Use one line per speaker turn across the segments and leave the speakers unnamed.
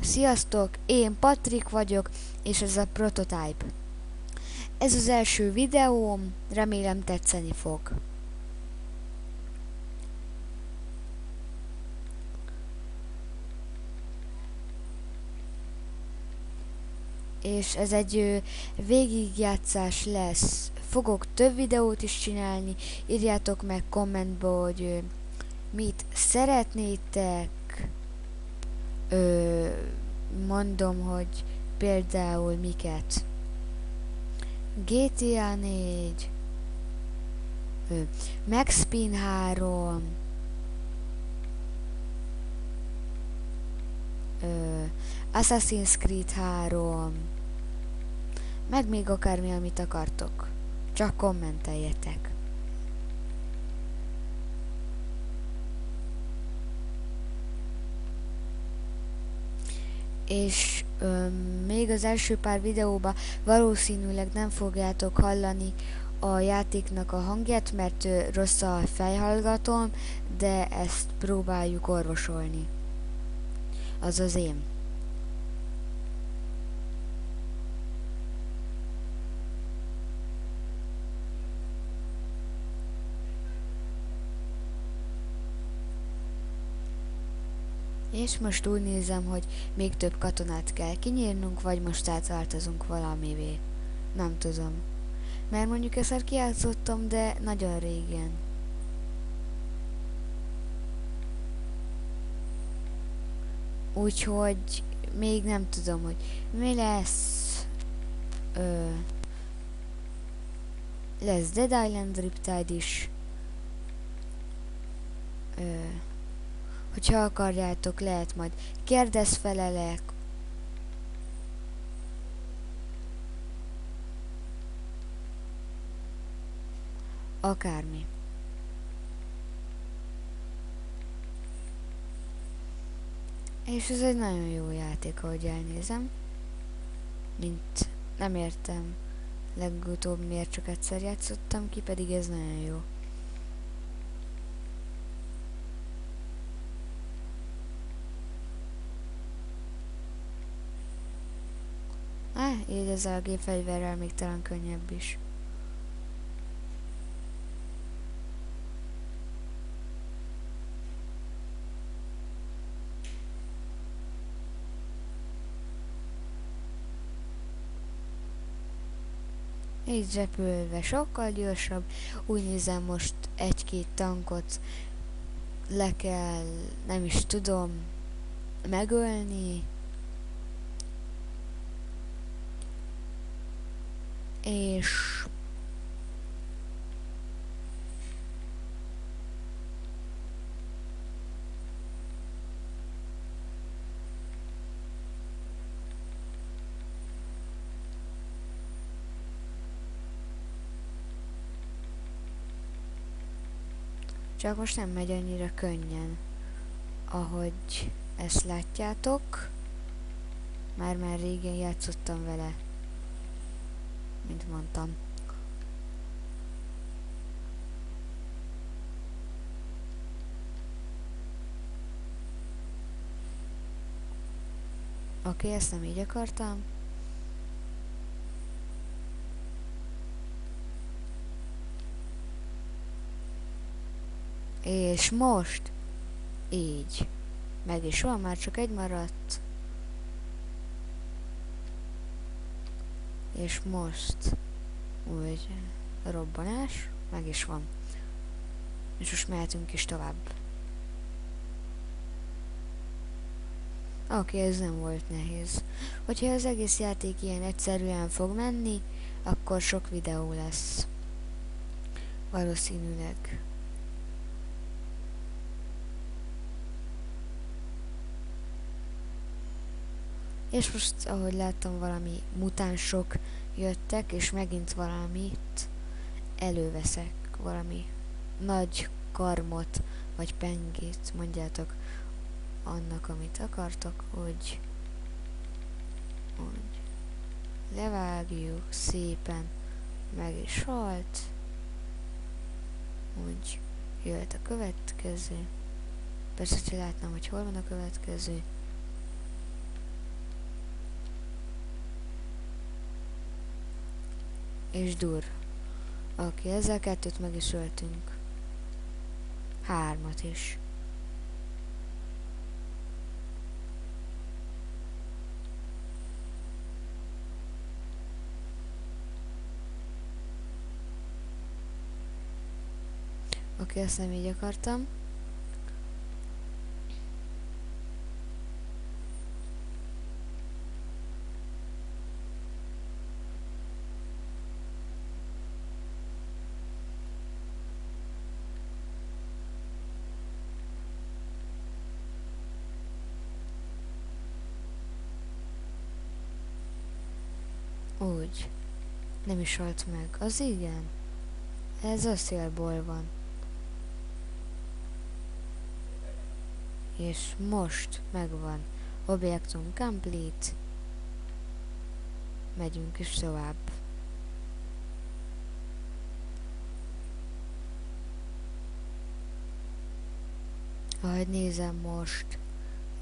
Sziasztok, én Patrik vagyok, és ez a Prototype. Ez az első videóm, remélem tetszeni fog. És ez egy végigjátszás lesz. Fogok több videót is csinálni, írjátok meg kommentbe, hogy mit szeretnétek. Mondom, hogy például miket. GTA 4, Max Payne 3, Assassin's Creed 3, meg még akármi, amit akartok. Csak kommenteljetek. És még az első pár videóban valószínűleg nem fogjátok hallani a játéknak a hangját, mert rossz a fejhallgatóm, de ezt próbáljuk orvosolni. Azaz én. És most úgy nézem, hogy még több katonát kell kinyírnunk, vagy most átváltozunk valamivé. Nem tudom. Mert mondjuk ezt kijátszottam, de nagyon régen. Úgyhogy még nem tudom, hogy mi lesz. Lesz Dead Island Riptide is. Hogyha akarjátok, lehet majd kérdezfelelek. Akármi. És ez egy nagyon jó játék, ahogy elnézem. Mint nem értem legutóbb miért csak egyszer játszottam ki, pedig ez nagyon jó. Így ezzel a gépfegyverrel még talán könnyebb is. Így repülve sokkal gyorsabb. Úgy nézem, most egy-két tankot le kell, nem is tudom, megölni. És csak most nem megy annyira könnyen, ahogy ezt látjátok. Már régen játszottam vele, mint mondtam. Oké, ezt nem így akartam. És most így. Meg is van, már csak egy maradt. És most úgy robbanás, meg is van. És most mehetünk is tovább. Oké, ez nem volt nehéz. Hogyha az egész játék ilyen egyszerűen fog menni, akkor sok videó lesz. Valószínűleg. És most, ahogy láttam, valami mutánsok jöttek, és megint valamit előveszek. Valami nagy karmot, vagy pengét, mondjátok annak, amit akartok, hogy levágjuk szépen, meg is halt. Úgy jöhet a következő. Persze, hogy látnám, hogy hol van a következő. és dur. Oké, ezzel 2-t meg is öltünk. 3-at is. Oké, ezt nem így akartam. Úgy. Nem is halt meg. Az igen. Ez a szélból van. És most megvan. Objektum complete. Megyünk is tovább. Ahogy nézem most,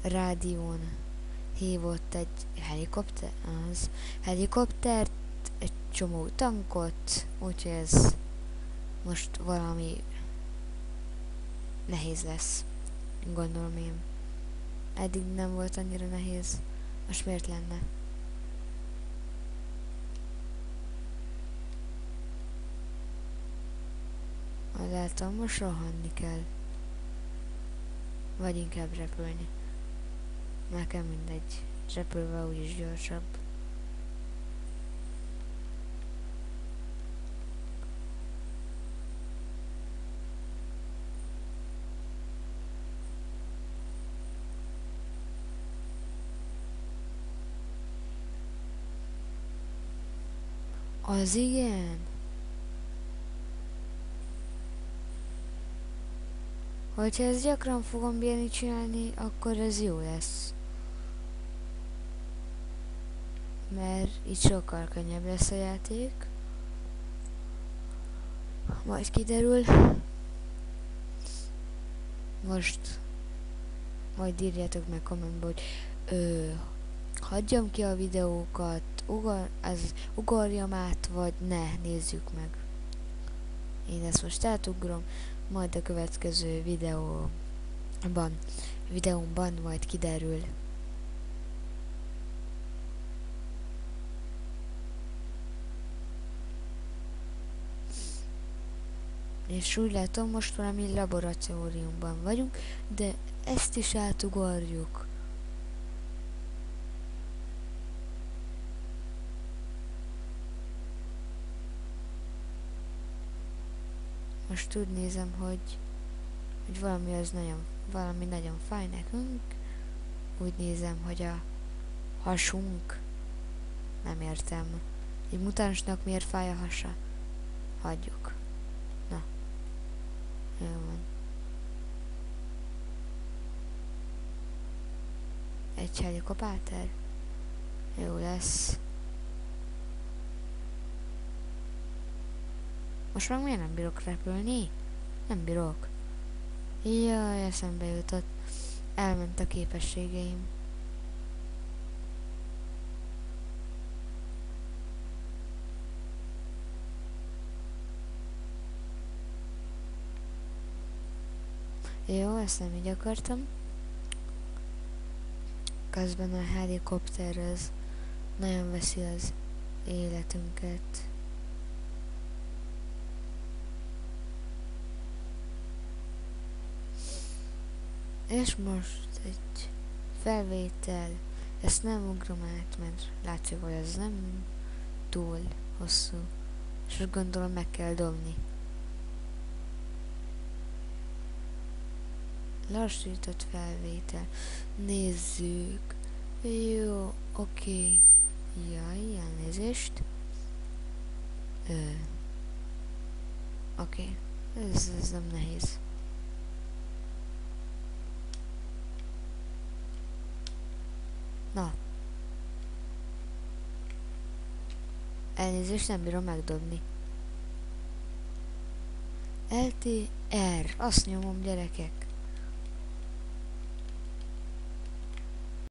rádión hívott egy helikoptert, egy csomó tankot, úgyhogy ez most valami nehéz lesz, gondolom én. Eddig nem volt annyira nehéz, most miért lenne? Látom, most rohanni kell. Vagy inkább repülni. Nekem mindegy. Repülve úgyis gyorsabb. Az igen. Hogyha ezt gyakran fogom bírni csinálni, akkor ez jó lesz. Mert így sokkal könnyebb lesz a játék. Majd kiderül. Most majd írjátok meg kommentbe, hogy hagyjam ki a videókat, ugorjam át, vagy ne, nézzük meg. Én ezt most átugrom, majd a következő videómban majd kiderül. És úgy látom, most valami laboratóriumban vagyunk, de ezt is átugorjuk. Most úgy nézem, hogy valami nagyon fáj nekünk. Úgy nézem, hogy a hasunk. Nem értem. Egy mutánsnak miért fáj a hasa? Hagyjuk. Na. Jó van. Egy helikopter. Jó lesz. Most meg miért nem bírok repülni? Nem bírok. Jaj, eszembe jutott. Elment a képességeim. Jó, ezt nem így akartam. Közben a helikopter az nagyon veszi az életünket. És most egy felvétel. Ezt nem ugrom át, mert látszik, hogy ez nem túl hosszú. És úgy gondolom meg kell dobni. Lassított felvétel. Nézzük. Jó, oké. Jaj, elnézést. Oké. Ez nem nehéz. Na. Elnézést, nem bírom megdobni. LTR. Azt nyomom, gyerekek.